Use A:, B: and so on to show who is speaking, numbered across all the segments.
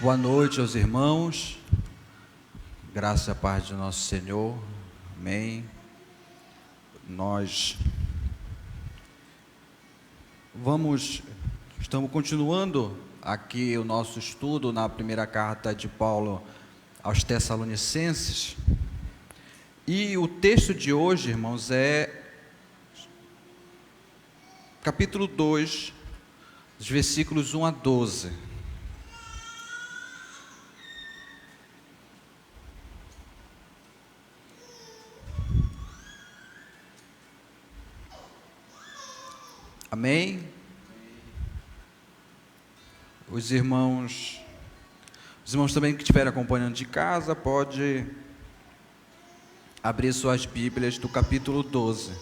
A: Boa noite aos irmãos, graça e paz de nosso Senhor, amém. Nós estamos continuando aqui o nosso estudo na primeira carta de Paulo aos Tessalonicenses, e o texto de hoje, irmãos, é capítulo 2, os versículos 1 a 12. Amém? Os irmãos também que estiverem acompanhando de casa, pode abrir suas Bíblias do capítulo 12.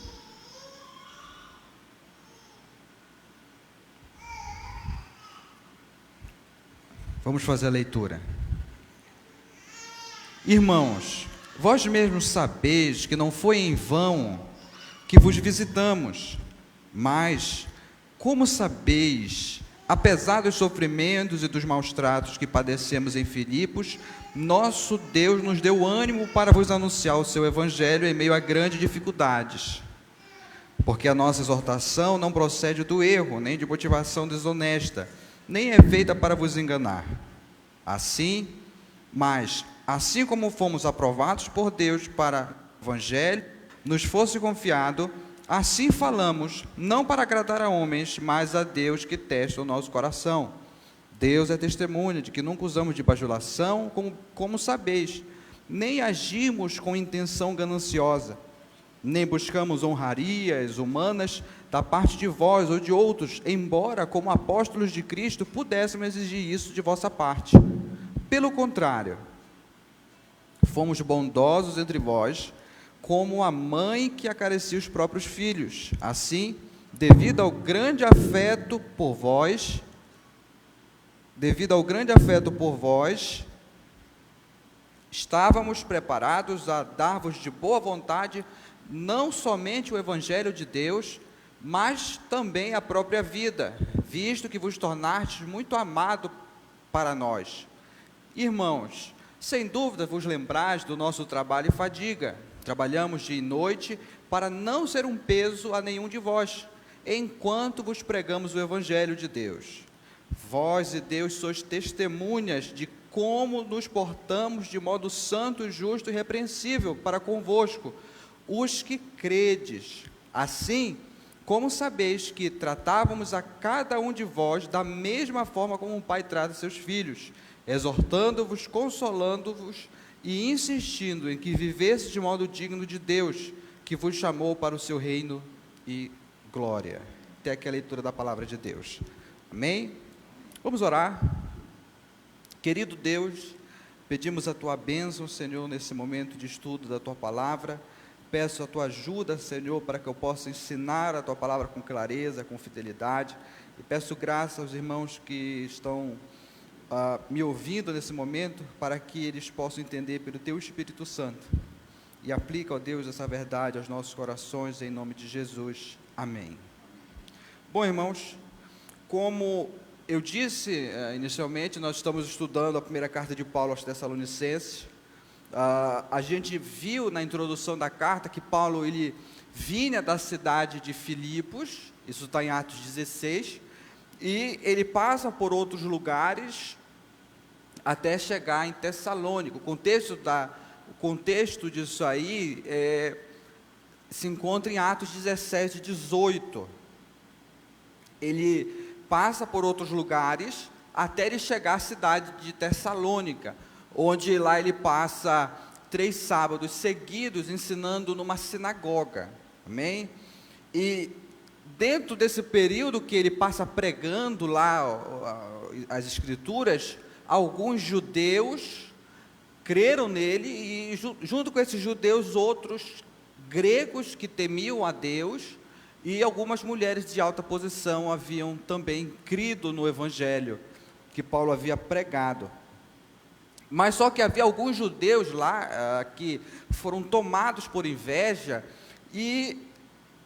A: Vamos fazer a leitura. Irmãos, vós mesmos sabeis que não foi em vão que vos visitamos, mas, como sabeis, apesar dos sofrimentos e dos maus tratos que padecemos em Filipos, nosso Deus nos deu ânimo para vos anunciar o seu Evangelho em meio a grandes dificuldades. Porque a nossa exortação não procede do erro, nem de motivação desonesta, nem é feita para vos enganar. Assim como fomos aprovados por Deus para o Evangelho, nos fosse confiado, assim falamos, não para agradar a homens, mas a Deus que testa o nosso coração. Deus é testemunha de que nunca usamos de bajulação, como sabeis, nem agimos com intenção gananciosa, nem buscamos honrarias humanas da parte de vós ou de outros, embora, como apóstolos de Cristo, pudéssemos exigir isso de vossa parte. Pelo contrário, fomos bondosos entre vós, como a mãe que acaricia os próprios filhos. Assim, devido ao grande afeto por vós, estávamos preparados a dar-vos de boa vontade não somente o Evangelho de Deus, mas também a própria vida, visto que vos tornastes muito amado para nós. Irmãos, sem dúvida vos lembrais do nosso trabalho e fadiga. Trabalhamos dia e noite para não ser um peso a nenhum de vós, enquanto vos pregamos o Evangelho de Deus. Vós e Deus sois testemunhas de como nos portamos de modo santo, justo e repreensível para convosco, os que credes. Assim, como sabeis que tratávamos a cada um de vós da mesma forma como um pai trata seus filhos, exortando-vos, consolando-vos e insistindo em que vivesse de modo digno de Deus, que vos chamou para o seu reino e glória. Até aqui a leitura da palavra de Deus. Amém? Vamos orar. Querido Deus, pedimos a Tua bênção, Senhor, nesse momento de estudo da Tua palavra. Peço a Tua ajuda, Senhor, para que eu possa ensinar a Tua palavra com clareza, com fidelidade. E peço graça aos irmãos que estão me ouvindo nesse momento, para que eles possam entender pelo Teu Espírito Santo, e aplica, ó Deus, essa verdade aos nossos corações, em nome de Jesus, amém. Bom, irmãos, como eu disse inicialmente, nós estamos estudando a primeira carta de Paulo aos Tessalonicenses. A gente viu na introdução da carta que Paulo, ele vinha da cidade de Filipos, isso está em Atos 16, e ele passa por outros lugares até chegar em Tessalônica. O contexto disso aí se encontra em Atos 17 e 18. Ele passa por outros lugares até ele chegar à cidade de Tessalônica, onde lá ele passa 3 sábados seguidos ensinando numa sinagoga. Amém? E dentro desse período que ele passa pregando lá as Escrituras, alguns judeus creram nele, e junto com esses judeus, outros gregos que temiam a Deus, e algumas mulheres de alta posição haviam também crido no Evangelho que Paulo havia pregado. Mas só que havia alguns judeus lá que foram tomados por inveja, e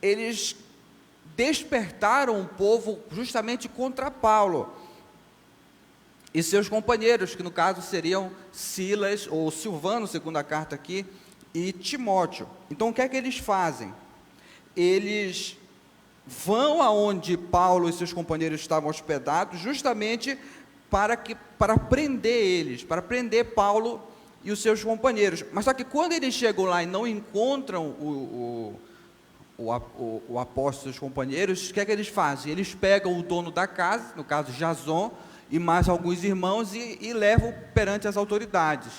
A: eles despertaram o povo justamente contra Paulo. e seus companheiros, que no caso seriam Silas, ou Silvano, segundo a carta aqui, e Timóteo. Então, o que é que eles fazem? Eles vão aonde Paulo e seus companheiros estavam hospedados, justamente para prender eles, para prender Paulo e os seus companheiros. Mas só que quando eles chegam lá e não encontram o apóstolo e os companheiros, o que é que eles fazem? Eles pegam o dono da casa, no caso Jason, e mais alguns irmãos, e levam perante as autoridades.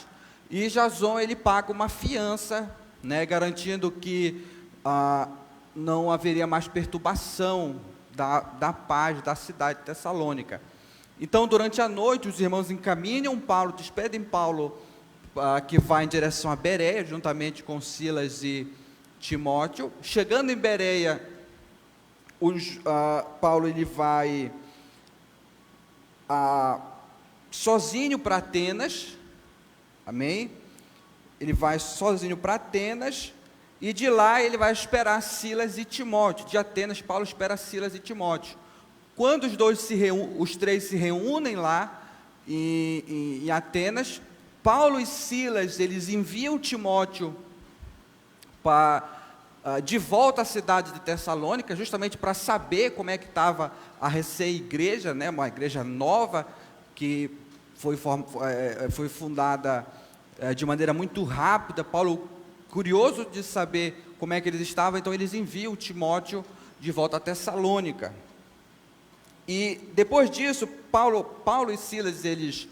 A: E Jason, ele paga uma fiança, né, garantindo que não haveria mais perturbação da paz da cidade de Tessalônica. Então, durante a noite, os irmãos encaminham Paulo, despedem Paulo, que vai em direção a Bereia, juntamente com Silas e Timóteo. Chegando em Bereia, Paulo ele vai sozinho para Atenas, amém? Ele vai sozinho para Atenas, e de lá ele vai esperar Silas e Timóteo. De Atenas, Paulo espera Silas e Timóteo. Quando os três se reúnem lá em Atenas, Paulo e Silas, eles enviam Timóteo de volta à cidade de Tessalônica, justamente para saber como é que estava a recém-igreja, né, uma igreja nova, que foi fundada de maneira muito rápida. Paulo, curioso de saber como é que eles estavam, então eles enviam Timóteo de volta a Tessalônica. E depois disso, Paulo e Silas,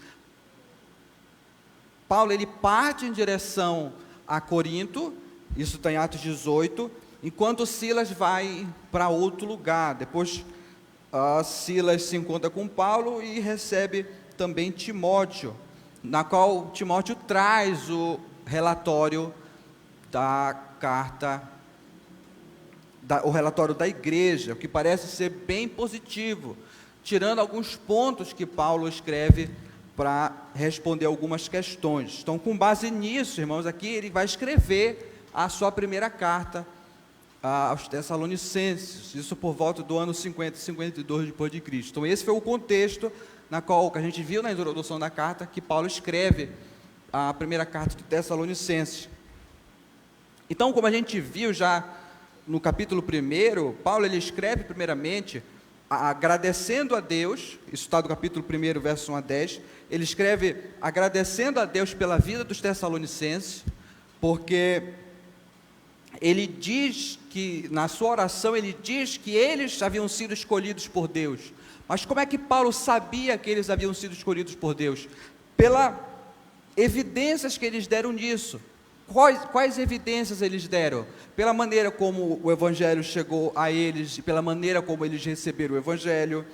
A: Paulo ele parte em direção a Corinto, isso está em Atos 18, enquanto Silas vai para outro lugar. Depois Silas se encontra com Paulo e recebe também Timóteo, na qual Timóteo traz o relatório da carta, o relatório da igreja, o que parece ser bem positivo, tirando alguns pontos que Paulo escreve para responder algumas questões. Então, com base nisso, irmãos, aqui ele vai escrever a sua primeira carta aos Tessalonicenses, isso por volta do ano 50, 52 depois de Cristo. Então, esse foi o contexto na qual, que a gente viu na introdução da carta, que Paulo escreve a primeira carta de Tessalonicenses. Então, como a gente viu já no capítulo 1, Paulo ele escreve primeiramente agradecendo a Deus, isso está no capítulo 1, verso 1 a 10, ele escreve agradecendo a Deus pela vida dos Tessalonicenses, porque ele diz que, na sua oração, ele diz que eles haviam sido escolhidos por Deus. Mas como é que Paulo sabia que eles haviam sido escolhidos por Deus? Pelas evidências que eles deram nisso. Quais evidências eles deram? Pela maneira como o Evangelho chegou a eles, pela maneira como eles receberam o Evangelho,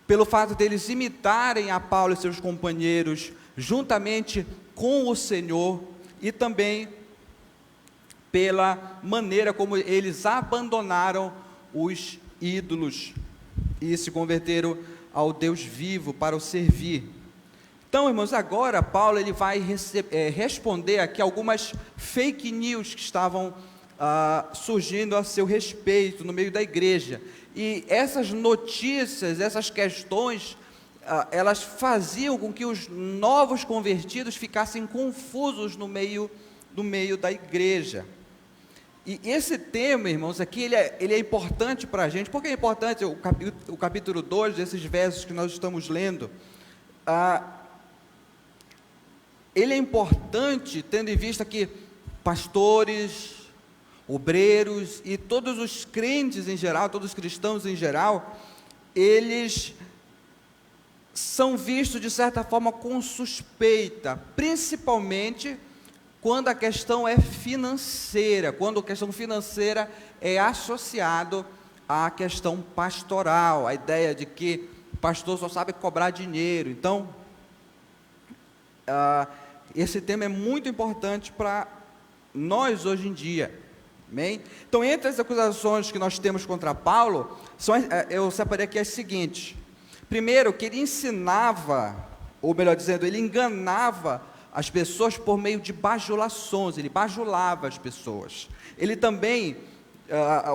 A: pelo fato deles imitarem a Paulo e seus companheiros, juntamente com o Senhor, e também pela maneira como eles abandonaram os ídolos e se converteram ao Deus vivo para o servir. Então, irmãos, agora Paulo ele vai responder aqui algumas fake news que estavam surgindo a seu respeito no meio da igreja. E essas notícias, essas questões, elas faziam com que os novos convertidos ficassem confusos no meio da igreja. E esse tema, irmãos, aqui ele é importante para a gente. Por que é importante o capítulo 2, desses versos que nós estamos lendo? Ele é importante, tendo em vista que pastores, obreiros e todos os crentes em geral, todos os cristãos em geral, eles são vistos de certa forma com suspeita, principalmente quando a questão é financeira, quando a questão financeira é associado à questão pastoral, a ideia de que o pastor só sabe cobrar dinheiro. Então, esse tema é muito importante para nós hoje em dia, amém? Então, entre as acusações que nós temos contra Paulo, eu separei aqui as seguintes. Primeiro, que ele ensinava, ou melhor dizendo, ele enganava as pessoas por meio de bajulações, ele bajulava as pessoas. Ele também,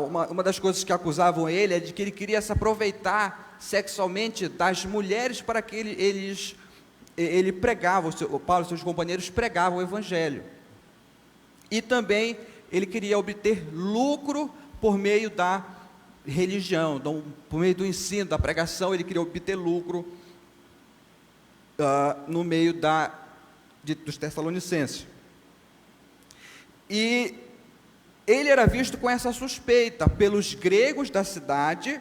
A: uma das coisas que acusavam ele é de que ele queria se aproveitar sexualmente das mulheres para que eles ele pregava, o Paulo e seus companheiros pregavam o evangelho. E também ele queria obter lucro por meio da religião, por meio do ensino, da pregação, ele queria obter lucro no meio dos Tessalonicenses. E ele era visto com essa suspeita pelos gregos da cidade,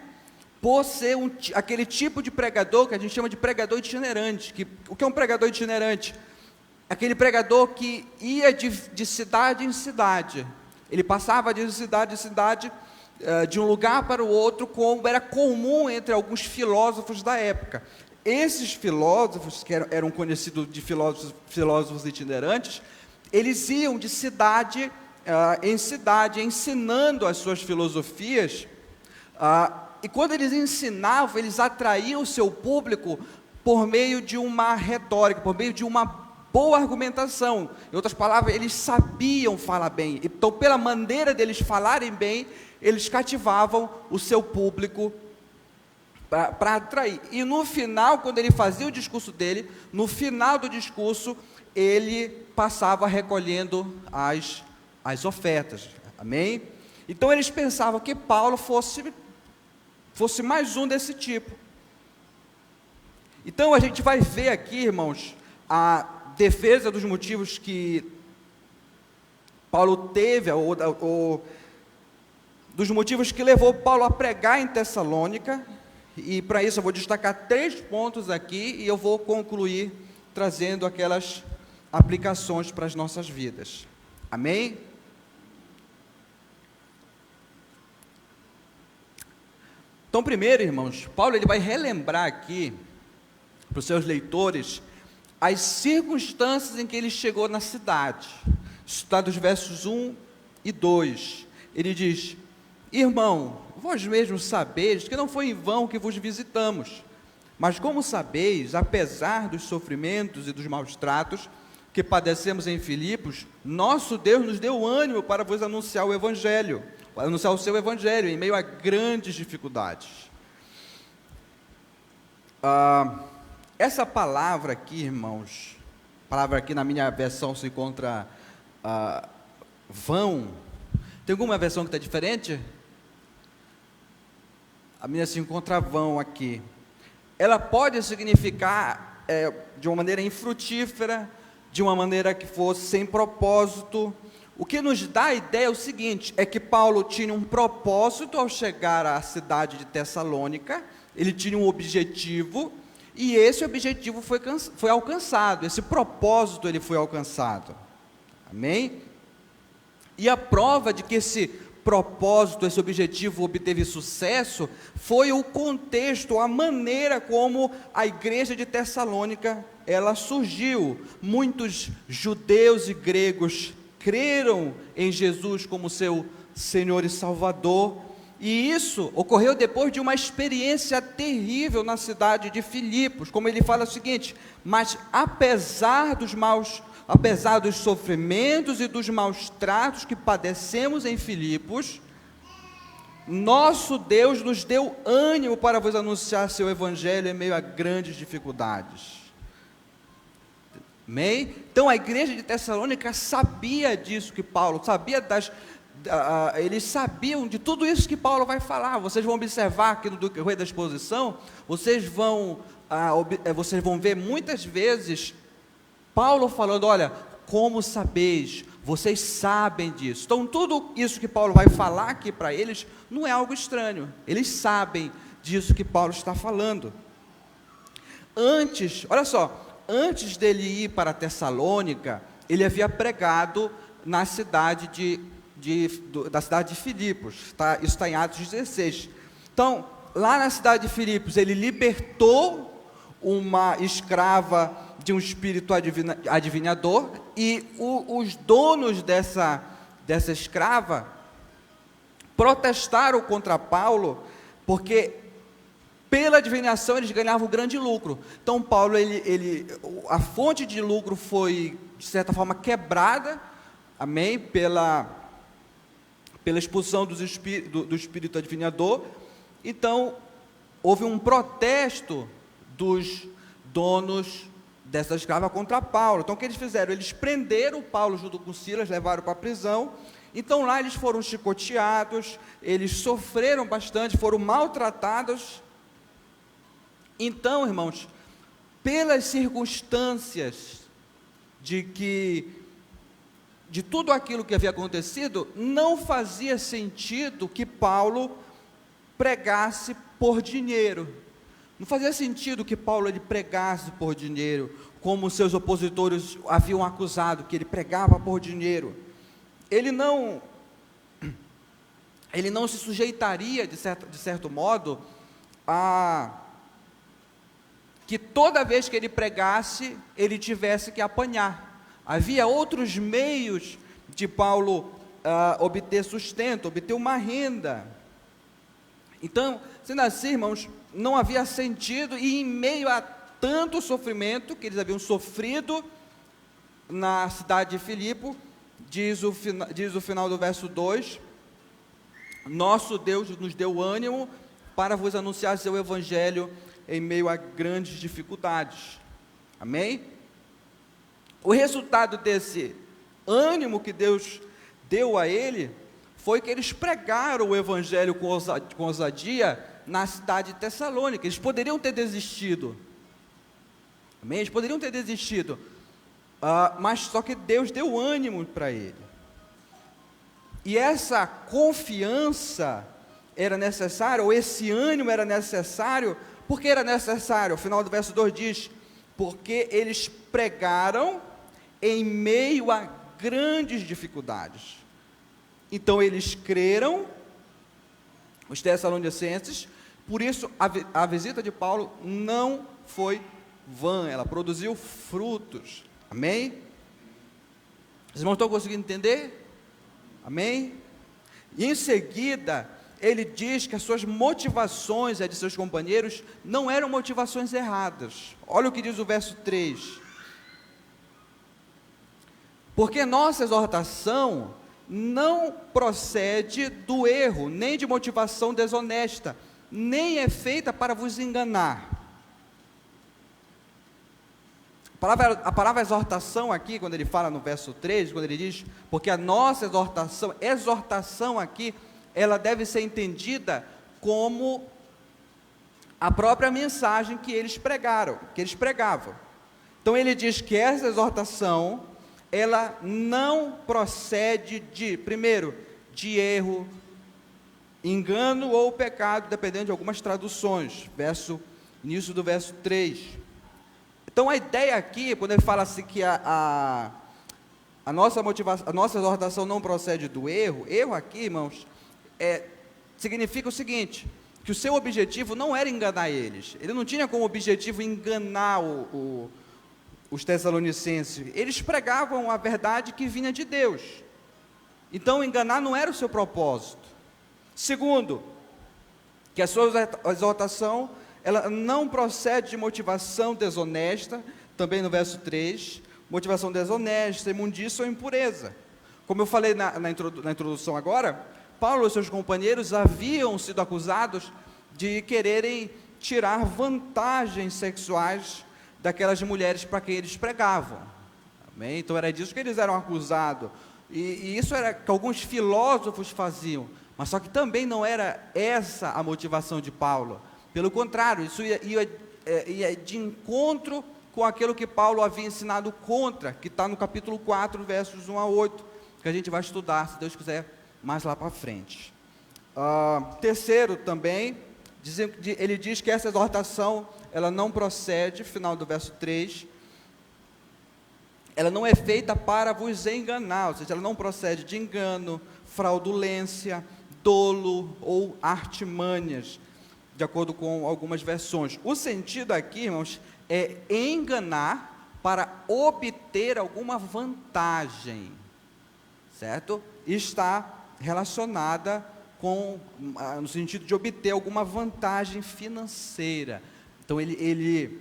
A: por ser aquele tipo de pregador que a gente chama de pregador itinerante. O que é um pregador itinerante? Aquele pregador que ia de cidade em cidade. Ele passava de cidade em cidade, de um lugar para o outro, como era comum entre alguns filósofos da época. Esses filósofos, que eram conhecidos de filósofos itinerantes, eles iam de cidade em cidade, ensinando as suas filosofias, e quando eles ensinavam, eles atraíam o seu público por meio de uma retórica, por meio de uma boa argumentação. Em outras palavras, eles sabiam falar bem. Então, pela maneira deles falarem bem, eles cativavam o seu público para atrair. E no final, quando ele fazia o discurso dele, no final do discurso, ele passava recolhendo as ofertas. Amém? Então, eles pensavam que Paulo fosse mais um desse tipo. Então, a gente vai ver aqui, irmãos, a defesa dos motivos que Paulo teve, ou dos motivos que levou Paulo a pregar em Tessalônica, e para isso eu vou destacar 3 pontos aqui, e eu vou concluir trazendo aquelas aplicações para as nossas vidas. Amém? Então, primeiro, irmãos, Paulo ele vai relembrar aqui para os seus leitores as circunstâncias em que ele chegou na cidade. Está dos versos 1 e 2. Ele diz: irmão, vós mesmos sabeis que não foi em vão que vos visitamos, mas como sabeis, apesar dos sofrimentos e dos maus tratos que padecemos em Filipos, nosso Deus nos deu ânimo para vos anunciar o Evangelho, para anunciar o seu Evangelho, em meio a grandes dificuldades. Essa palavra aqui, irmãos, palavra aqui na minha versão se encontra vão. Tem alguma versão que está diferente? A minha se encontra vão aqui. Ela pode significar de uma maneira infrutífera, de uma maneira que fosse sem propósito. O que nos dá a ideia é o seguinte, é que Paulo tinha um propósito ao chegar à cidade de Tessalônica, ele tinha um objetivo, e esse objetivo foi alcançado, esse propósito ele foi alcançado. Amém? E a prova de que esse propósito, esse objetivo obteve sucesso, foi o contexto, a maneira como a igreja de Tessalônica, ela surgiu. Muitos judeus e gregos creram em Jesus como seu Senhor e Salvador, e isso ocorreu depois de uma experiência terrível na cidade de Filipos. Como ele fala o seguinte: mas apesar dos sofrimentos e dos maus tratos que padecemos em Filipos, nosso Deus nos deu ânimo para vos anunciar seu Evangelho em meio a grandes dificuldades. Amém? Então a igreja de Tessalônica sabia disso que Paulo, eles sabiam de tudo isso que Paulo vai falar. Vocês vão observar aqui no decorrer da exposição, vocês vão ver muitas vezes Paulo falando: olha, como sabeis, vocês sabem disso. Então tudo isso que Paulo vai falar aqui para eles, não é algo estranho, eles sabem disso que Paulo está falando. Olha só, antes dele ir para Tessalônica, ele havia pregado na cidade da cidade de Filipos, isso está em Atos 16. Então, lá na cidade de Filipos, ele libertou uma escrava de um espírito adivinhador, e os donos dessa escrava protestaram contra Paulo, porque pela adivinhação eles ganhavam grande lucro. Então Paulo, a fonte de lucro foi de certa forma quebrada, amém, pela expulsão do espírito adivinhador. Então houve um protesto dos donos dessa escrava contra Paulo. Então o que eles fizeram? Eles prenderam Paulo junto com Silas, levaram para a prisão. Então lá eles foram chicoteados, eles sofreram bastante, foram maltratados. Então, irmãos, pelas circunstâncias de tudo aquilo que havia acontecido, não fazia sentido que Paulo pregasse por dinheiro. Não fazia sentido que Paulo ele pregasse por dinheiro, como seus opositores haviam acusado, que ele pregava por dinheiro. Ele não se sujeitaria, de certo modo, a que toda vez que ele pregasse, ele tivesse que apanhar. Havia outros meios de Paulo obter sustento, obter uma renda. Então, sendo assim, irmãos, não havia sentido, e em meio a tanto sofrimento que eles haviam sofrido na cidade de Filipe, diz o final do verso 2, nosso Deus nos deu ânimo para vos anunciar seu evangelho em meio a grandes dificuldades. Amém? O resultado desse ânimo que Deus deu a ele foi que eles pregaram o evangelho com ousadia na cidade de Tessalônica. Eles poderiam ter desistido. Amém? Eles poderiam ter desistido. Mas só que Deus deu ânimo para ele. E essa confiança era necessária, ou esse ânimo era necessário. Por que era necessário? O final do verso 2 diz, porque eles pregaram em meio a grandes dificuldades. Então eles creram, os tessalonicenses, por isso a visita de Paulo não foi vã, ela produziu frutos. Amém? Os irmãos estão conseguindo entender? Amém? E em seguida, ele diz que as suas motivações e as de seus companheiros não eram motivações erradas. Olha o que diz o verso 3. Porque nossa exortação não procede do erro, nem de motivação desonesta, nem é feita para vos enganar. A palavra exortação aqui, quando ele fala no verso 3, quando ele diz, porque a nossa exortação aqui, ela deve ser entendida como a própria mensagem que eles pregavam. Então ele diz que essa exortação, ela não procede primeiro, de erro, engano ou pecado, dependendo de algumas traduções, início do verso 3. Então a ideia aqui, quando ele fala assim que a nossa exortação não procede do erro aqui, irmãos, significa o seguinte, que o seu objetivo não era enganar eles, ele não tinha como objetivo enganar os tessalonicenses, eles pregavam a verdade que vinha de Deus, então enganar não era o seu propósito. Segundo, que a sua exortação, ela não procede de motivação desonesta, também no verso 3, motivação desonesta, imundícia ou impureza. Como eu falei na introdução agora, Paulo e seus companheiros haviam sido acusados de quererem tirar vantagens sexuais daquelas mulheres para quem eles pregavam. Amém? Então era disso que eles eram acusados, e isso era que alguns filósofos faziam, mas só que também não era essa a motivação de Paulo. Pelo contrário, isso ia de encontro com aquilo que Paulo havia ensinado contra, que está no capítulo 4, versos 1 a 8, que a gente vai estudar, se Deus quiser, mais lá para frente. Terceiro também, ele diz que essa exortação, ela não procede, final do verso 3, ela não é feita para vos enganar, ou seja, ela não procede de engano, fraudulência, dolo ou artimanhas, de acordo com algumas versões. O sentido aqui, irmãos, é enganar para obter alguma vantagem, certo? Está relacionada no sentido de obter alguma vantagem financeira. Então ele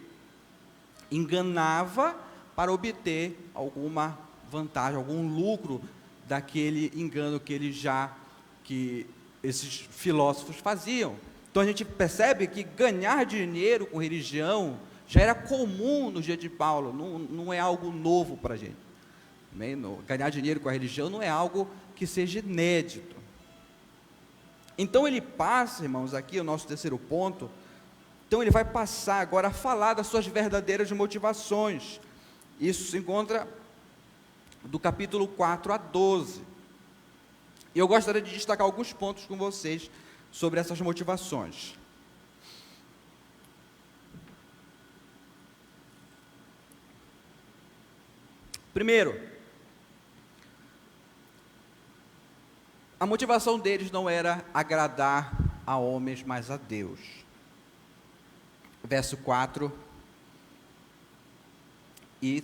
A: enganava para obter alguma vantagem, algum lucro daquele engano que esses filósofos faziam. Então a gente percebe que ganhar dinheiro com religião já era comum no dia de Paulo, não é algo novo para a gente. Ganhar dinheiro com a religião não é algo que seja inédito. Então ele passa, irmãos, aqui o nosso terceiro ponto, então ele vai passar agora a falar das suas verdadeiras motivações. Isso se encontra do capítulo 4 a 12. E eu gostaria de destacar alguns pontos com vocês sobre essas motivações. Primeiro, a motivação deles não era agradar a homens, mas a Deus. Verso 4 e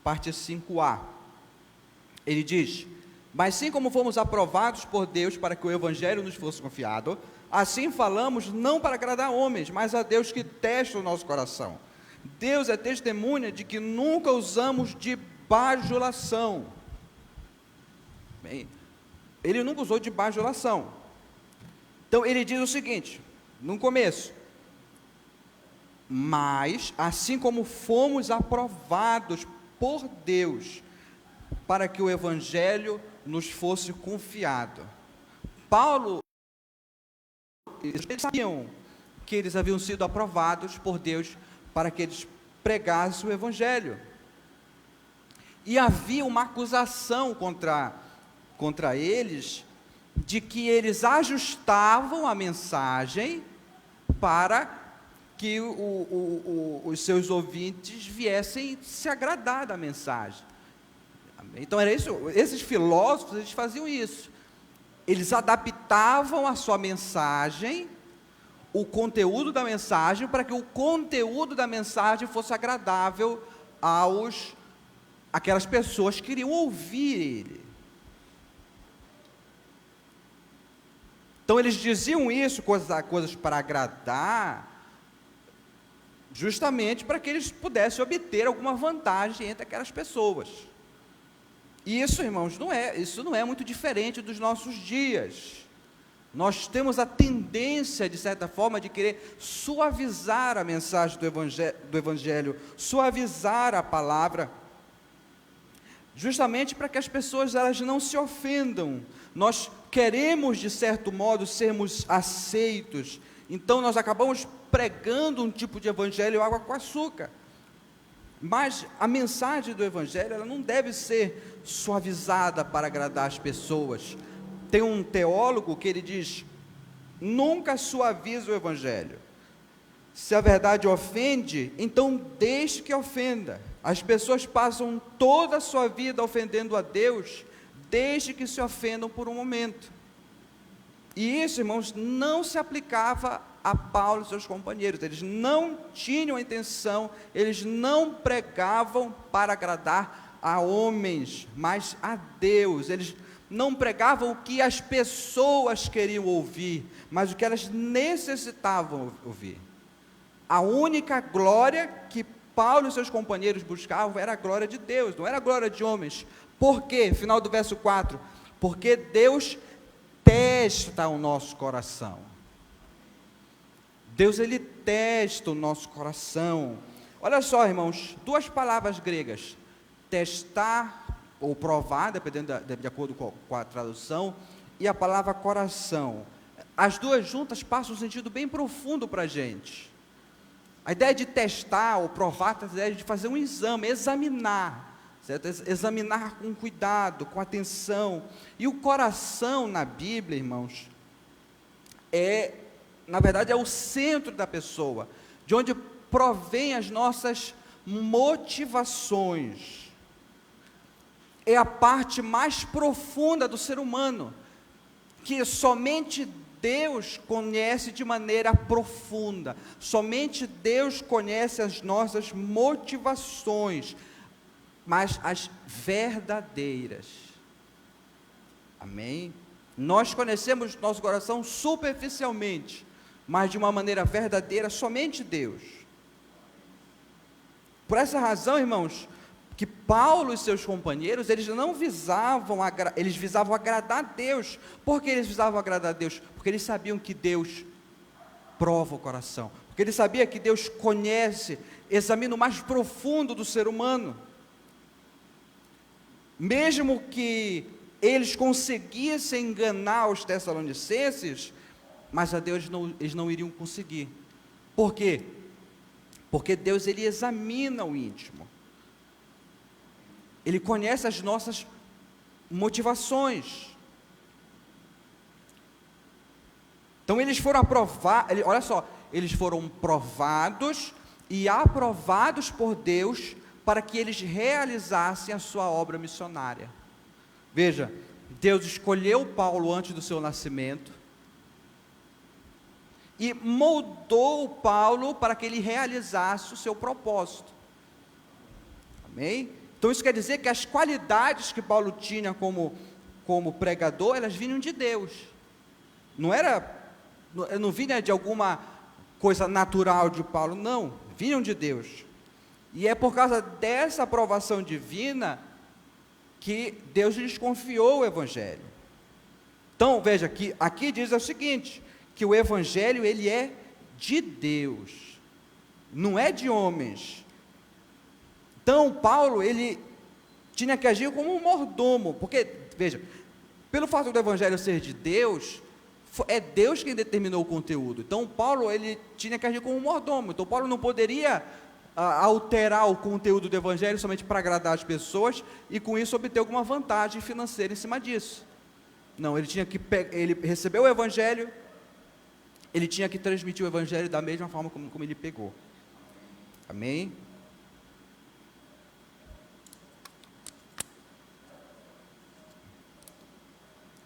A: parte 5a. Ele diz: mas assim como fomos aprovados por Deus para que o Evangelho nos fosse confiado, assim falamos não para agradar homens, mas a Deus que testa o nosso coração. Deus é testemunha de que nunca usamos de bajulação. Bem, ele nunca usou de bajulação. Então ele diz o seguinte, no começo: mas assim como fomos aprovados por Deus para que o Evangelho nos fosse confiado. Paulo, eles sabiam que eles haviam sido aprovados por Deus para que eles pregassem o Evangelho. E havia uma acusação contra eles, de que eles ajustavam a mensagem para que os seus ouvintes viessem se agradar da mensagem. Então era isso, esses filósofos, eles faziam isso, eles adaptavam a sua mensagem, o conteúdo da mensagem, para que o conteúdo da mensagem fosse agradável aquelas pessoas que queriam ouvir ele. Então eles diziam isso, coisas para agradar, justamente para que eles pudessem obter alguma vantagem entre aquelas pessoas. E isso, irmãos, isso não é muito diferente dos nossos dias. Nós temos a tendência, de certa forma, de querer suavizar a mensagem do Evangelho, suavizar a palavra, justamente para que as pessoas elas não se ofendam. Nós queremos, de certo modo, sermos aceitos, então nós acabamos pregando um tipo de evangelho água com açúcar. Mas a mensagem do Evangelho, ela não deve ser suavizada para agradar as pessoas. Tem um teólogo que ele diz: nunca suavize o Evangelho. Se a verdade ofende, então deixe que ofenda. As pessoas passam toda a sua vida ofendendo a Deus, deixe que se ofendam por um momento. E isso, irmãos, não se aplicava a Paulo e seus companheiros. Eles não tinham a intenção, eles não pregavam para agradar a homens, mas a Deus. Eles não pregavam o que as pessoas queriam ouvir, mas o que elas necessitavam ouvir. A única glória que Paulo e seus companheiros buscavam era a glória de Deus, não era a glória de homens. Por quê? Final do verso 4: porque Deus testa o nosso coração. Deus, ele testa o nosso coração. Olha só, irmãos, duas palavras gregas: testar ou provar, dependendo de acordo com a tradução, e a palavra coração. As duas juntas passam um sentido bem profundo para a gente. A ideia de testar ou provar, a ideia de fazer um exame, examinar, certo? Examinar com cuidado, com atenção. E o coração na Bíblia, irmãos, na verdade é o centro da pessoa, de onde provém as nossas motivações. É a parte mais profunda do ser humano, que somente Deus conhece de maneira profunda. Somente Deus conhece as nossas motivações, mas as verdadeiras. Amém? Nós conhecemos nosso coração superficialmente, mas de uma maneira verdadeira, somente Deus. Por essa razão, irmãos, que Paulo e seus companheiros, eles visavam agradar a Deus. Por que eles visavam agradar a Deus? Porque eles sabiam que Deus prova o coração, porque eles sabiam que Deus conhece examina o mais profundo do ser humano. Mesmo que eles conseguissem enganar os tessalonicenses, mas a Deus eles não iriam conseguir. Por quê? Porque Deus, ele examina o íntimo. Ele conhece as nossas motivações. Então eles foram aprovados, olha só, eles foram provados e aprovados por Deus para que eles realizassem a sua obra missionária. Veja, Deus escolheu Paulo antes do seu nascimento e moldou Paulo para que ele realizasse o seu propósito. Amém? Então isso quer dizer que as qualidades que Paulo tinha como pregador, elas vinham de Deus. Não vinha de alguma coisa natural de Paulo, não, vinham de Deus. E é por causa dessa aprovação divina que Deus lhes confiou o Evangelho. Então, veja, que aqui diz o seguinte, que o Evangelho, ele é de Deus, não é de homens. Então, Paulo, ele tinha que agir como um mordomo, porque, veja, pelo fato do Evangelho ser de Deus, é Deus quem determinou o conteúdo. Então, Paulo, ele tinha que agir como um mordomo. Então, Paulo não poderia alterar o conteúdo do Evangelho somente para agradar as pessoas e com isso obter alguma vantagem financeira em cima disso. Não, ele recebeu o Evangelho, ele tinha que transmitir o Evangelho da mesma forma como ele pegou. Amém?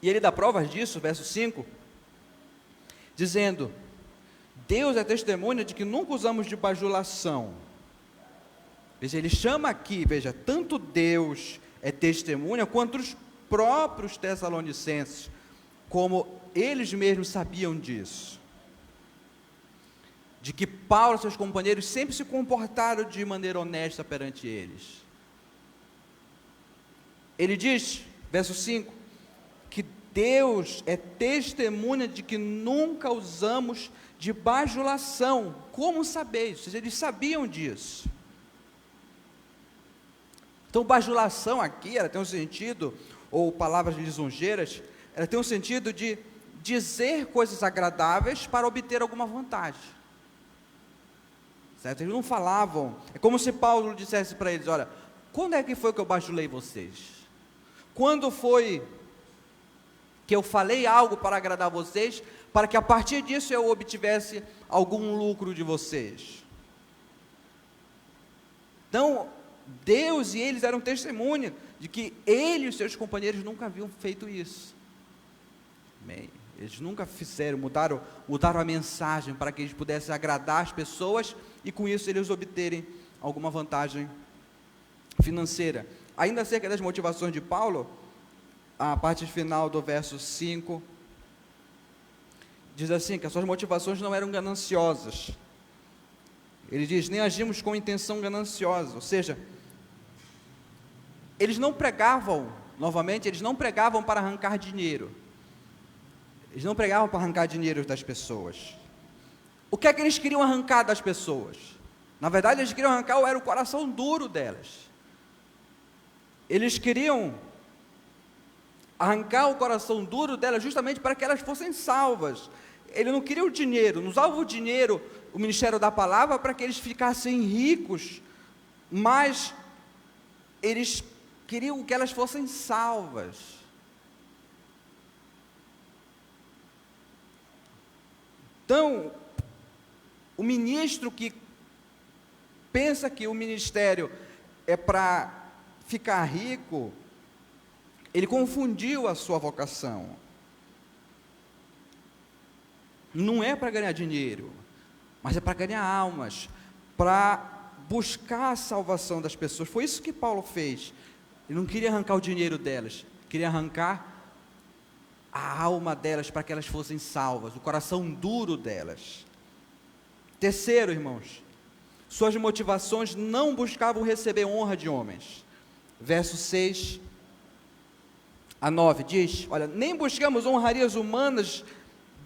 A: E ele dá provas disso, verso 5, dizendo: Deus é testemunha de que nunca usamos de bajulação. Veja, ele chama aqui, veja, tanto Deus é testemunha, quanto os próprios tessalonicenses, como eles mesmos sabiam disso, de que Paulo e seus companheiros sempre se comportaram de maneira honesta perante eles. Ele diz, verso 5, que Deus é testemunha de que nunca usamos de bajulação. Como sabeis? Ou seja, eles sabiam disso. Então, bajulação aqui, ela tem um sentido, ou palavras lisonjeiras, ela tem um sentido de dizer coisas agradáveis para obter alguma vantagem. Certo? Eles não falavam, é como se Paulo dissesse para eles: olha, quando é que foi que eu bajulei vocês? Quando foi que eu falei algo para agradar vocês, para que a partir disso eu obtivesse algum lucro de vocês? Então, Deus e eles eram testemunha de que ele e os seus companheiros nunca haviam feito isso. Amém? Eles nunca fizeram, mudaram a mensagem para que eles pudessem agradar as pessoas e com isso eles obterem alguma vantagem financeira. Ainda acerca das motivações de Paulo, a parte final do verso 5 diz assim, que as suas motivações não eram gananciosas. Ele diz: nem agimos com intenção gananciosa, ou seja, eles não pregavam, novamente, eles não pregavam para arrancar dinheiro. Eles não pregavam para arrancar dinheiro das pessoas. O que é que eles queriam arrancar das pessoas? Na verdade, eles queriam arrancar era o coração duro delas. Eles queriam arrancar o coração duro delas justamente para que elas fossem salvas. Ele não queria o dinheiro, não usava o dinheiro, o ministério da palavra, para que eles ficassem ricos, mas eles queriam que elas fossem salvas. Então, o ministro que pensa que o ministério é para ficar rico, ele confundiu a sua vocação. Não é para ganhar dinheiro, mas é para ganhar almas, para buscar a salvação das pessoas. Foi isso que Paulo fez. Ele não queria arrancar o dinheiro delas, queria arrancar a alma delas para que elas fossem salvas, o coração duro delas. Terceiro, irmãos, suas motivações não buscavam receber honra de homens. Verso 6 a 9 diz: olha, nem buscamos honrarias humanas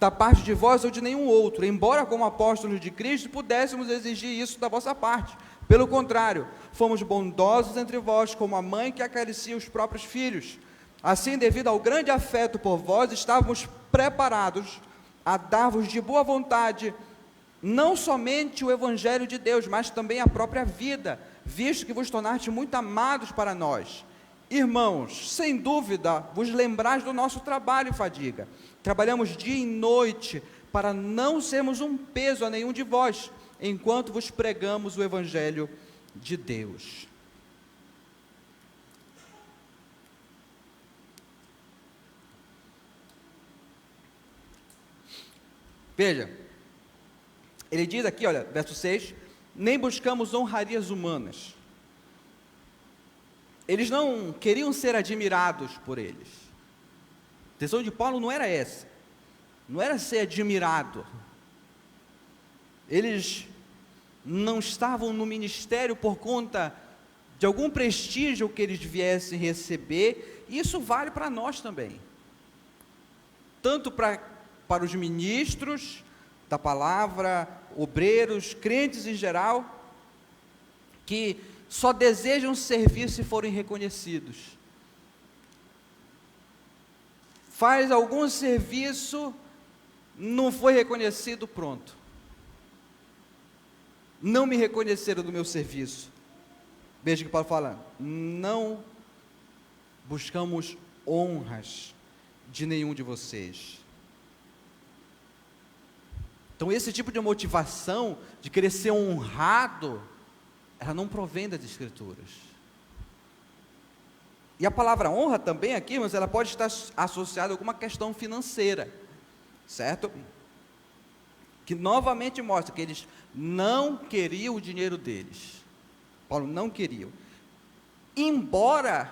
A: da parte de vós ou de nenhum outro, embora como apóstolos de Cristo pudéssemos exigir isso da vossa parte. Pelo contrário, fomos bondosos entre vós, como a mãe que acaricia os próprios filhos. Assim, devido ao grande afeto por vós, estávamos preparados a dar-vos de boa vontade, não somente o Evangelho de Deus, mas também a própria vida, visto que vos tornaste muito amados para nós. Irmãos, sem dúvida, vos lembrais do nosso trabalho e fadiga. Trabalhamos dia e noite para não sermos um peso a nenhum de vós, enquanto vos pregamos o Evangelho de Deus. Veja, ele diz aqui, olha, verso 6, nem buscamos honrarias humanas. Eles não queriam ser admirados por eles. A intenção de Paulo não era essa, não era ser admirado. Eles não estavam no ministério por conta de algum prestígio que eles viessem receber, e isso vale para nós também, tanto para os ministros da palavra, obreiros, crentes em geral, que só desejam servir se forem reconhecidos. Faz algum serviço, não foi reconhecido, pronto. Não me reconheceram do meu serviço. Veja que Paulo fala, não buscamos honras de nenhum de vocês. Então esse tipo de motivação, de querer ser honrado, ela não provém das Escrituras. E a palavra honra também aqui, mas ela pode estar associada a alguma questão financeira, certo? Que novamente mostra que eles não queriam o dinheiro deles. Paulo não queria. Embora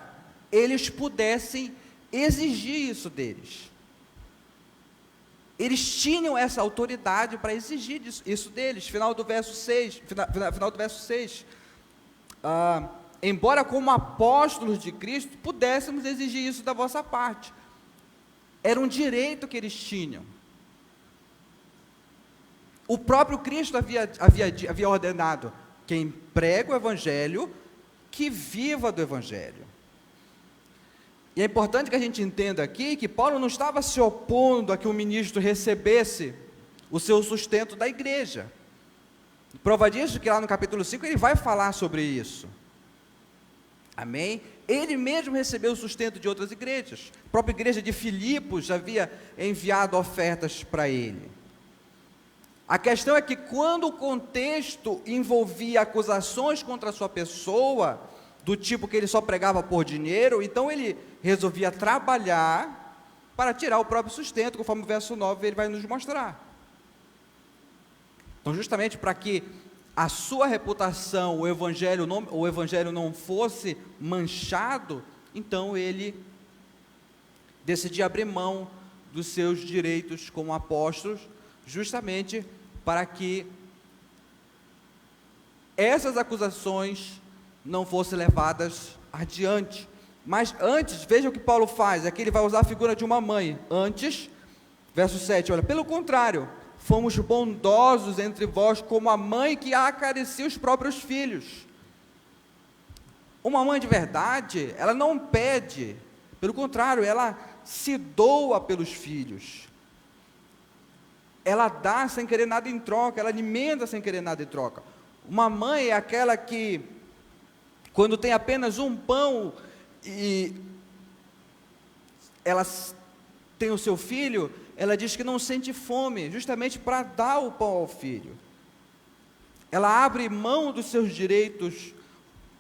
A: eles pudessem exigir isso deles. Eles tinham essa autoridade para exigir isso deles. Final do verso 6. Embora como apóstolos de Cristo, pudéssemos exigir isso da vossa parte. Era um direito que eles tinham. O próprio Cristo havia ordenado, quem prega o Evangelho, que viva do Evangelho. E é importante que a gente entenda aqui que Paulo não estava se opondo a que o ministro recebesse o seu sustento da igreja. Prova disso que lá no capítulo 5 ele vai falar sobre isso. Amém? Ele mesmo recebeu o sustento de outras igrejas. A própria igreja de Filipos havia enviado ofertas para ele. A questão é que quando o contexto envolvia acusações contra a sua pessoa, do tipo que ele só pregava por dinheiro, então ele resolvia trabalhar para tirar o próprio sustento, conforme o verso 9 ele vai nos mostrar. Então justamente para que a sua reputação, o evangelho não fosse manchado, então ele decidia abrir mão dos seus direitos como apóstolos, justamente para que essas acusações não fossem levadas adiante. Mas antes, veja o que Paulo faz, aqui ele vai usar a figura de uma mãe. Antes, verso 7, olha, pelo contrário, fomos bondosos entre vós, como a mãe que acaricia os próprios filhos. Uma mãe de verdade, ela não pede, pelo contrário, ela se doa pelos filhos. Ela dá sem querer nada em troca, ela alimenta sem querer nada em troca. Uma mãe é aquela que, quando tem apenas um pão e ela tem o seu filho, ela diz que não sente fome, justamente para dar o pão ao filho. Ela abre mão dos seus direitos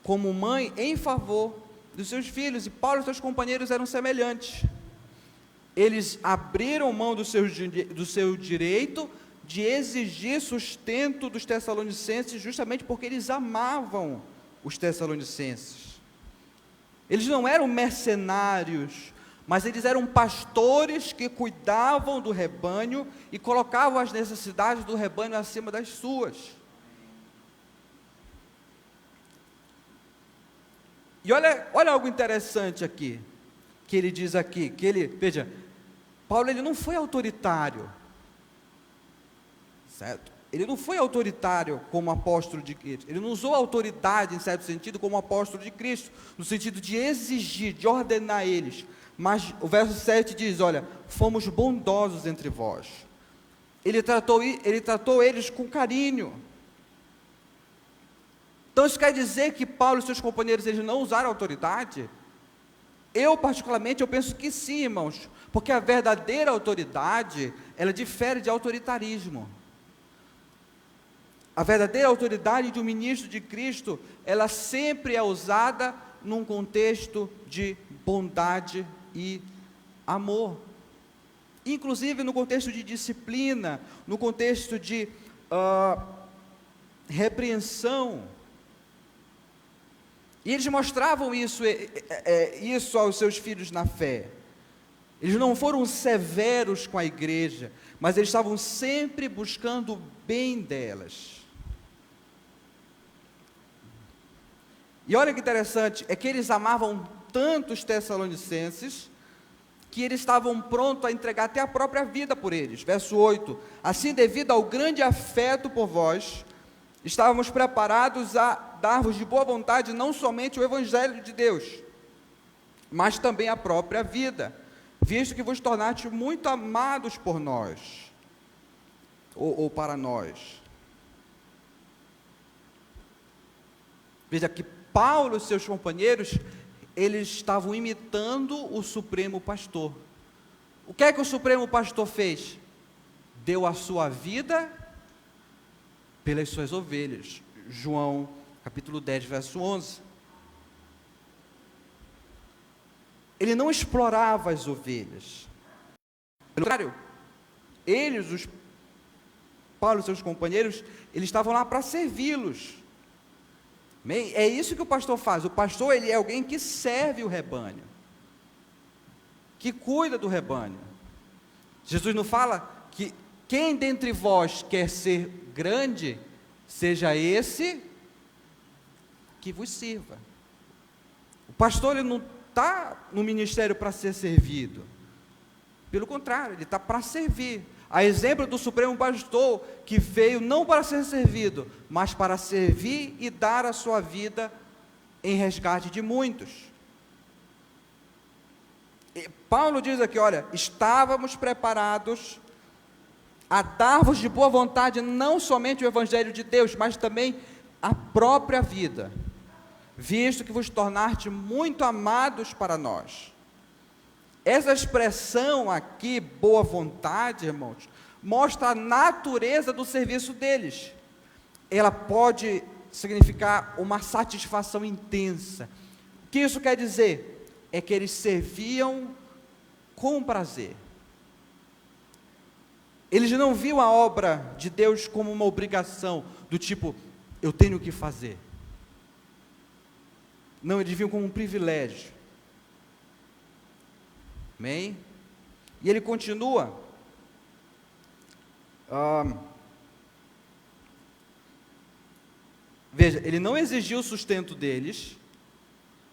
A: como mãe em favor dos seus filhos, e Paulo e seus companheiros eram semelhantes. Eles abriram mão do seu direito de exigir sustento dos tessalonicenses, justamente porque eles amavam os tessalonicenses. Eles não eram mercenários, mas eles eram pastores que cuidavam do rebanho e colocavam as necessidades do rebanho acima das suas. E olha algo interessante aqui, que ele diz aqui, veja, Paulo ele não foi autoritário, certo? Ele não foi autoritário como apóstolo de Cristo, ele não usou a autoridade, em certo sentido, como apóstolo de Cristo, no sentido de exigir, de ordenar eles, mas o verso 7 diz, olha, fomos bondosos entre vós. Ele tratou eles com carinho. Então isso quer dizer que Paulo e seus companheiros, eles não usaram autoridade? Eu particularmente, eu penso que sim, irmãos, porque a verdadeira autoridade, ela difere de autoritarismo. A verdadeira autoridade de um ministro de Cristo, ela sempre é usada num contexto de bondade e amor. Inclusive no contexto de disciplina, no contexto de repreensão. E eles mostravam isso aos seus filhos na fé. Eles não foram severos com a igreja, mas eles estavam sempre buscando o bem delas. E olha que interessante, é que eles amavam tanto os Tessalonicenses, que eles estavam prontos a entregar até a própria vida por eles. Verso 8, assim devido ao grande afeto por vós, estávamos preparados a dar-vos de boa vontade, não somente o Evangelho de Deus, mas também a própria vida, visto que vos tornaste muito amados por nós, ou para nós. Veja que Paulo e seus companheiros, eles estavam imitando o Supremo Pastor. O que é que o Supremo Pastor fez? Deu a sua vida pelas suas ovelhas. João, capítulo 10, verso 11. Ele não explorava as ovelhas. Pelo contrário, Paulo e seus companheiros, eles estavam lá para servi-los. É isso que o pastor faz. O pastor, ele é alguém que serve o rebanho, que cuida do rebanho. Jesus não fala que quem dentre vós quer ser grande, seja esse que vos sirva. O pastor, ele não está no ministério para ser servido, pelo contrário, ele está para servir. A exemplo do Supremo Pastor, que veio não para ser servido, mas para servir e dar a sua vida em resgate de muitos. E Paulo diz aqui, olha, estávamos preparados a dar-vos de boa vontade, não somente o Evangelho de Deus, mas também a própria vida, visto que vos tornaste muito amados para nós. Essa expressão aqui, boa vontade, irmãos, mostra a natureza do serviço deles. Ela pode significar uma satisfação intensa. O que isso quer dizer? É que eles serviam com prazer. Eles não viam a obra de Deus como uma obrigação, do tipo, eu tenho que fazer. Não, eles viam como um privilégio. Amém? E ele continua. Veja, ele não exigiu o sustento deles,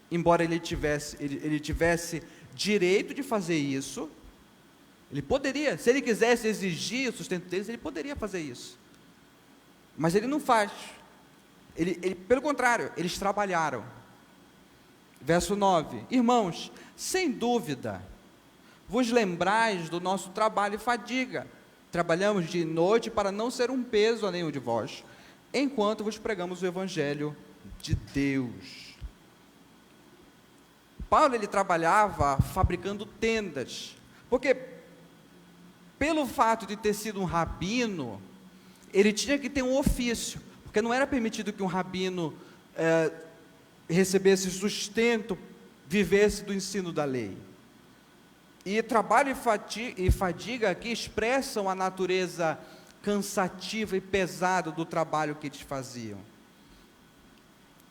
A: embora ele tivesse direito de fazer isso. Ele poderia, se ele quisesse exigir o sustento deles, ele poderia fazer isso. Mas ele não faz. Pelo contrário, eles trabalharam. Verso 9: irmãos, sem dúvida, vos lembrais do nosso trabalho e fadiga. Trabalhamos de noite para não ser um peso a nenhum de vós, enquanto vos pregamos o Evangelho de Deus. Paulo, ele trabalhava fabricando tendas, porque pelo fato de ter sido um rabino, ele tinha que ter um ofício, porque não era permitido que um rabino recebesse sustento, vivesse do ensino da lei. E trabalho e fadiga aqui expressam a natureza cansativa e pesada do trabalho que eles faziam.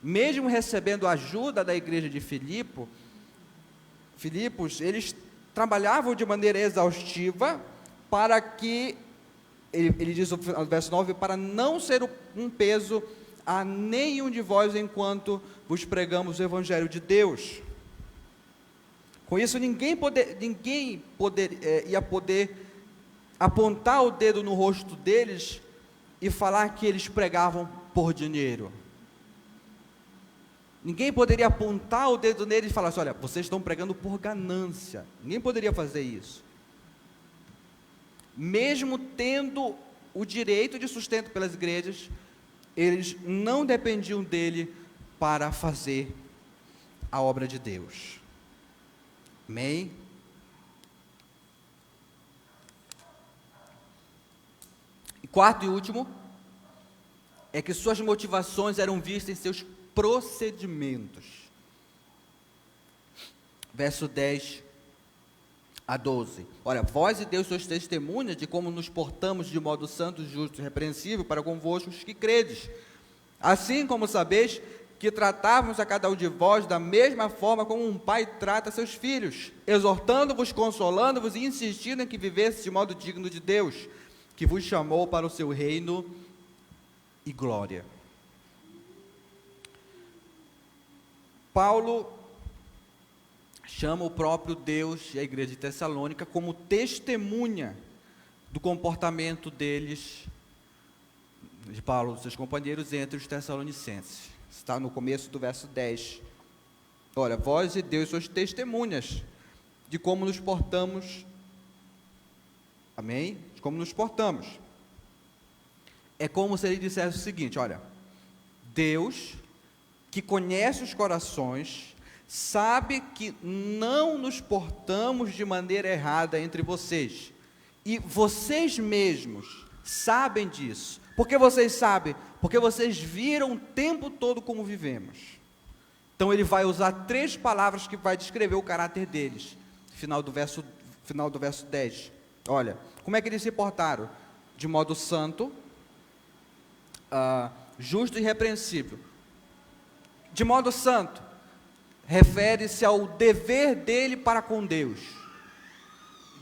A: Mesmo recebendo a ajuda da igreja de Filipos, eles trabalhavam de maneira exaustiva para que, ele diz no verso 9, para não ser um peso a nenhum de vós enquanto vos pregamos o Evangelho de Deus. Com isso, ninguém ia poder apontar o dedo no rosto deles e falar que eles pregavam por dinheiro. Ninguém poderia apontar o dedo neles e falar assim: olha, vocês estão pregando por ganância. Ninguém poderia fazer isso. Mesmo tendo o direito de sustento pelas igrejas, eles não dependiam dele para fazer a obra de Deus. Amém? E quarto e último, é que suas motivações eram vistas em seus procedimentos. Verso 10 a 12. Olha, vós e Deus sois testemunhas de como nos portamos de modo santo, justo e repreensível para convosco os que credes. Assim como sabeis que tratávamos a cada um de vós da mesma forma como um pai trata seus filhos, exortando-vos, consolando-vos e insistindo em que vivesse de modo digno de Deus, que vos chamou para o seu reino e glória. Paulo chama o próprio Deus e a igreja de Tessalônica como testemunha do comportamento deles, de Paulo e dos seus companheiros, entre os tessalonicenses. Está no começo do verso 10. Olha, vós e Deus sois testemunhas de como nos portamos. Amém? De como nos portamos. É como se ele dissesse o seguinte: olha, Deus, que conhece os corações, sabe que não nos portamos de maneira errada entre vocês, e vocês mesmos sabem disso. Por que vocês sabem? Porque vocês viram o tempo todo como vivemos. Então ele vai usar 3 palavras que vai descrever o caráter deles, final do verso 10. Olha, como é que eles se portaram? De modo santo, justo e irrepreensível. De modo santo, refere-se ao dever dele para com Deus.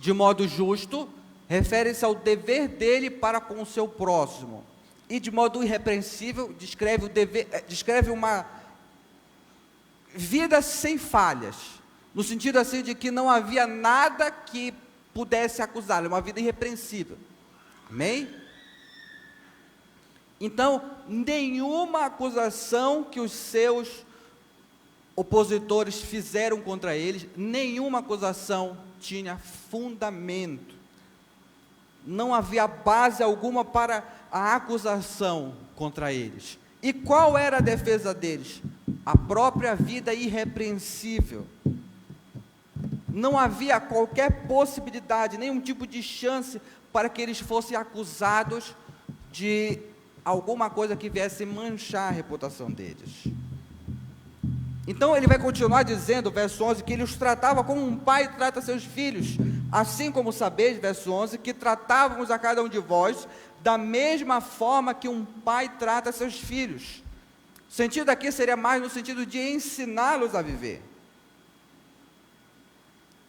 A: De modo justo, refere-se ao dever dele para com o seu próximo. E de modo irrepreensível, descreve uma vida sem falhas, no sentido assim de que não havia nada que pudesse acusá-lo, uma vida irrepreensível. Amém? Então, nenhuma acusação que os seus opositores fizeram contra eles, nenhuma acusação tinha fundamento. Não havia base alguma para a acusação contra eles. E qual era a defesa deles? A própria vida irrepreensível. Não havia qualquer possibilidade, nenhum tipo de chance para que eles fossem acusados de alguma coisa que viesse manchar a reputação deles. Então ele vai continuar dizendo, verso 11, que ele os tratava como um pai trata seus filhos, assim como sabeis, verso 11, que tratávamos a cada um de vós da mesma forma que um pai trata seus filhos. O sentido aqui seria mais no sentido de ensiná-los a viver.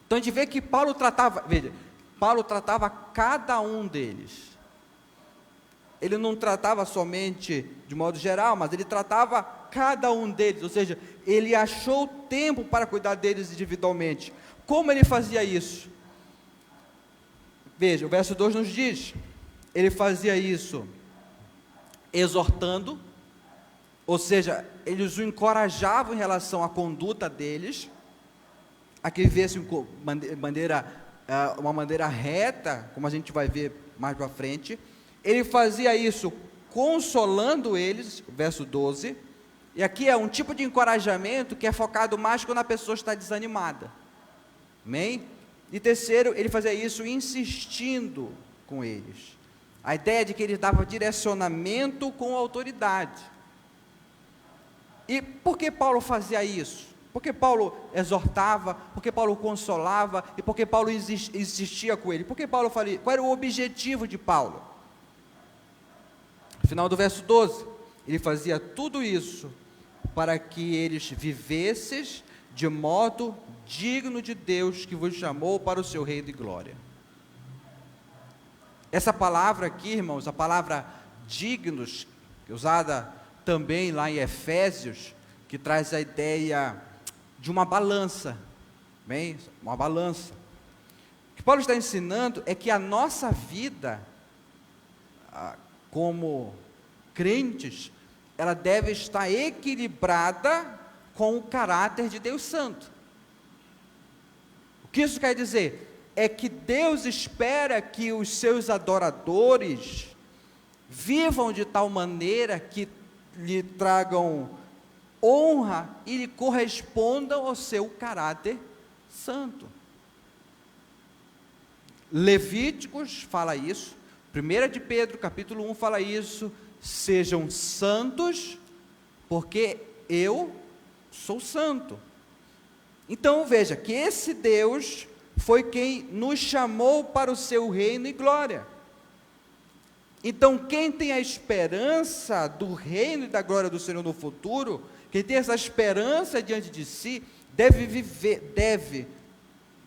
A: Então a gente vê que Paulo tratava cada um deles. Ele não tratava somente de modo geral, mas ele tratava cada um deles, ou seja, ele achou tempo para cuidar deles individualmente. Como ele fazia isso? Veja, o verso 2 nos diz, ele fazia isso exortando, ou seja, eles o encorajavam em relação à conduta deles, a que vivessem uma maneira reta, como a gente vai ver mais para frente. Ele fazia isso consolando eles, verso 12, e aqui é um tipo de encorajamento que é focado mais quando a pessoa está desanimada, amém? E terceiro, ele fazia isso insistindo com eles, a ideia de que ele dava direcionamento com autoridade. E por que Paulo fazia isso? Por que Paulo exortava, por que Paulo consolava, e por que Paulo insistia com ele? Por que Paulo fazia? Qual era o objetivo de Paulo? No final do verso 12, ele fazia tudo isso para que eles vivessem de modo digno de Deus que vos chamou para o seu reino e glória. Essa palavra aqui, irmãos, a palavra dignos, usada também lá em Efésios, que traz a ideia de uma balança, bem, uma balança. O que Paulo está ensinando é que a nossa vida, como crentes, ela deve estar equilibrada com o caráter de Deus Santo. O que isso quer dizer? É que Deus espera que os seus adoradores vivam de tal maneira que lhe tragam honra e lhe correspondam ao seu caráter santo. Levíticos fala isso, 1 de Pedro, capítulo 1 fala isso: sejam santos, porque eu sou santo. Então veja, que esse Deus foi quem nos chamou para o seu reino e glória. Então quem tem a esperança do reino e da glória do Senhor no futuro, quem tem essa esperança diante de si,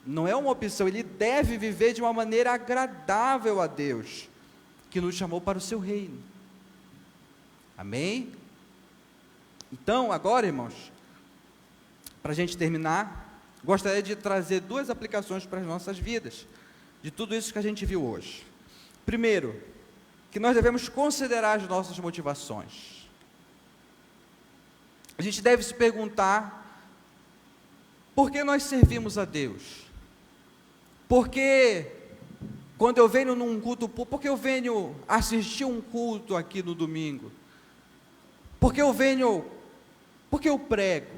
A: não é uma opção, ele deve viver de uma maneira agradável a Deus, que nos chamou para o seu reino. Amém? Então, agora, irmãos, para a gente terminar, gostaria de trazer 2 aplicações para as nossas vidas, de tudo isso que a gente viu hoje. Primeiro, que nós devemos considerar as nossas motivações. A gente deve se perguntar, por que nós servimos a Deus? Porque quando eu venho num culto, porque eu venho assistir um culto aqui no domingo? Porque eu prego?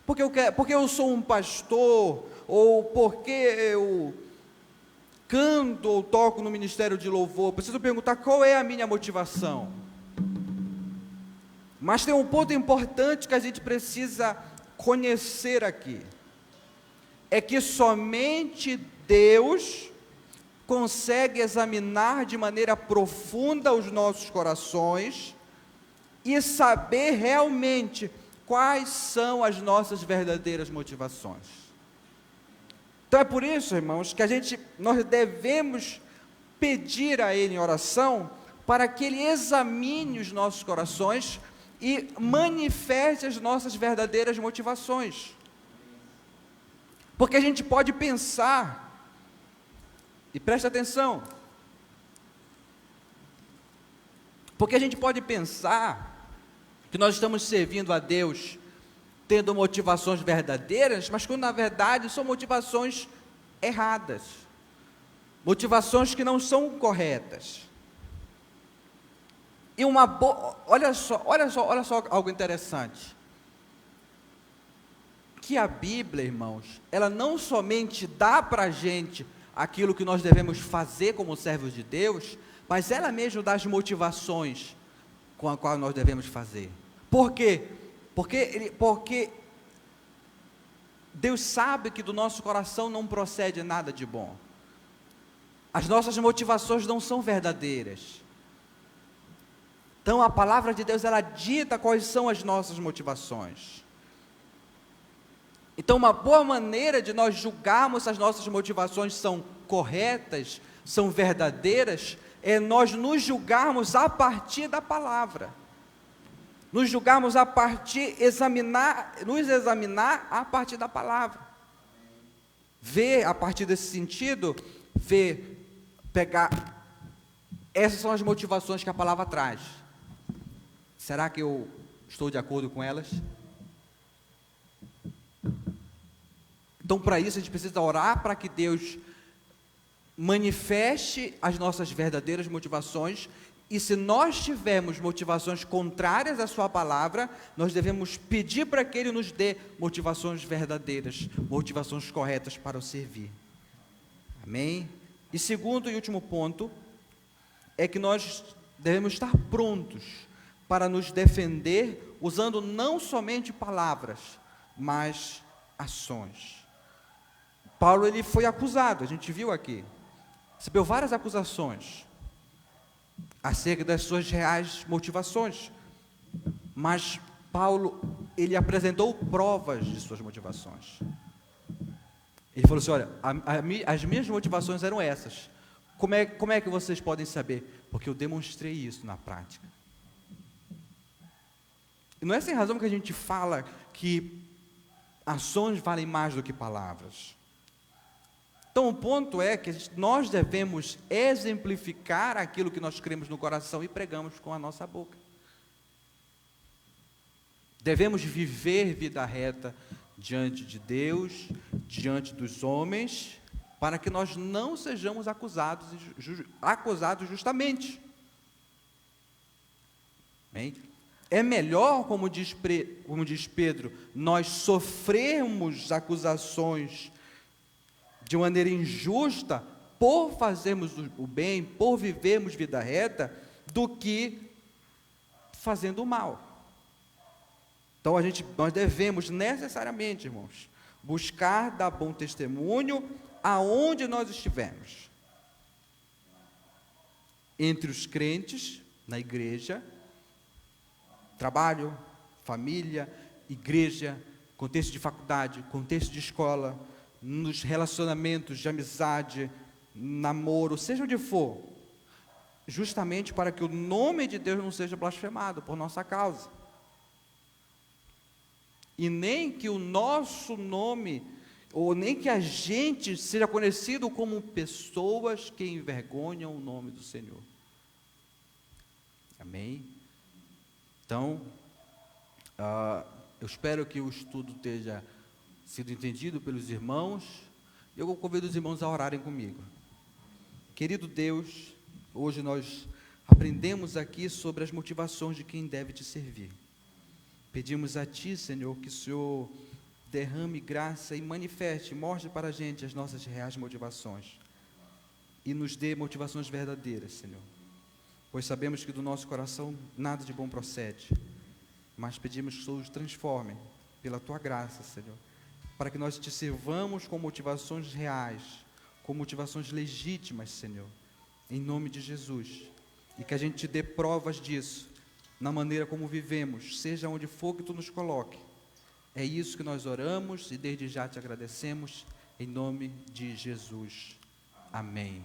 A: Porque eu sou um pastor? Ou porque eu canto ou toco no ministério de louvor? Preciso perguntar qual é a minha motivação. Mas tem um ponto importante que a gente precisa conhecer aqui. É que somente Deus consegue examinar de maneira profunda os nossos corações e saber realmente quais são as nossas verdadeiras motivações. Então é por isso, irmãos, que nós devemos pedir a Ele em oração, para que Ele examine os nossos corações e manifeste as nossas verdadeiras motivações. Porque a gente pode pensar, e presta atenção, porque a gente pode pensar que nós estamos servindo a Deus tendo motivações verdadeiras, mas quando na verdade são motivações erradas, motivações que não são corretas. E olha só algo interessante. Que a Bíblia, irmãos, ela não somente dá para a gente aquilo que nós devemos fazer como servos de Deus, mas ela mesmo dá as motivações com a qual nós devemos fazer. Por quê? Porque Deus sabe que do nosso coração não procede nada de bom. As nossas motivações não são verdadeiras. Então a palavra de Deus, ela dita quais são as nossas motivações. Então uma boa maneira de nós julgarmos se as nossas motivações são corretas, são verdadeiras, é nós nos julgarmos a partir da palavra. Nos julgarmos nos examinar a partir da palavra. Ver a partir desse sentido, pegar, essas são as motivações que a palavra traz. Será que eu estou de acordo com elas? Então, para isso, a gente precisa orar para que Deus manifeste as nossas verdadeiras motivações, e se nós tivermos motivações contrárias à sua palavra, nós devemos pedir para que Ele nos dê motivações verdadeiras, motivações corretas para o servir. Amém? E segundo e último ponto, é que nós devemos estar prontos para nos defender, usando não somente palavras, mas ações. Paulo, ele foi acusado, a gente viu aqui, recebeu várias acusações acerca das suas reais motivações, mas Paulo, ele apresentou provas de suas motivações. Ele falou assim: olha, as minhas motivações eram essas. Como é que vocês podem saber? Porque eu demonstrei isso na prática. E não é sem razão que a gente fala que ações valem mais do que palavras. Então, o ponto é que nós devemos exemplificar aquilo que nós cremos no coração e pregamos com a nossa boca. Devemos viver vida reta diante de Deus, diante dos homens, para que nós não sejamos acusados justamente. Bem, é melhor, como diz Pedro, nós sofrermos acusações de maneira injusta por fazermos o bem, por vivermos vida reta, do que fazendo o mal. Então, nós devemos necessariamente, irmãos, buscar dar bom testemunho aonde nós estivermos. Entre os crentes, na igreja, trabalho, família, igreja, contexto de faculdade, contexto de escola, nos relacionamentos de amizade, namoro, seja onde for, justamente para que o nome de Deus não seja blasfemado por nossa causa. E nem que o nosso nome, ou nem que a gente seja conhecido como pessoas que envergonham o nome do Senhor. Amém? Então, eu espero que o estudo tenha sido entendido pelos irmãos. Eu convido os irmãos a orarem comigo. Querido Deus, hoje nós aprendemos aqui sobre as motivações de quem deve te servir. Pedimos a Ti, Senhor, que o Senhor derrame graça e manifeste, mostre para a gente as nossas reais motivações e nos dê motivações verdadeiras, Senhor, pois sabemos que do nosso coração nada de bom procede, mas pedimos que o Senhor nos transforme pela Tua graça, Senhor, para que nós Te sirvamos com motivações reais, com motivações legítimas, Senhor, em nome de Jesus, e que a gente Te dê provas disso, na maneira como vivemos, seja onde for que Tu nos coloque. É isso que nós oramos e desde já Te agradecemos, em nome de Jesus. Amém.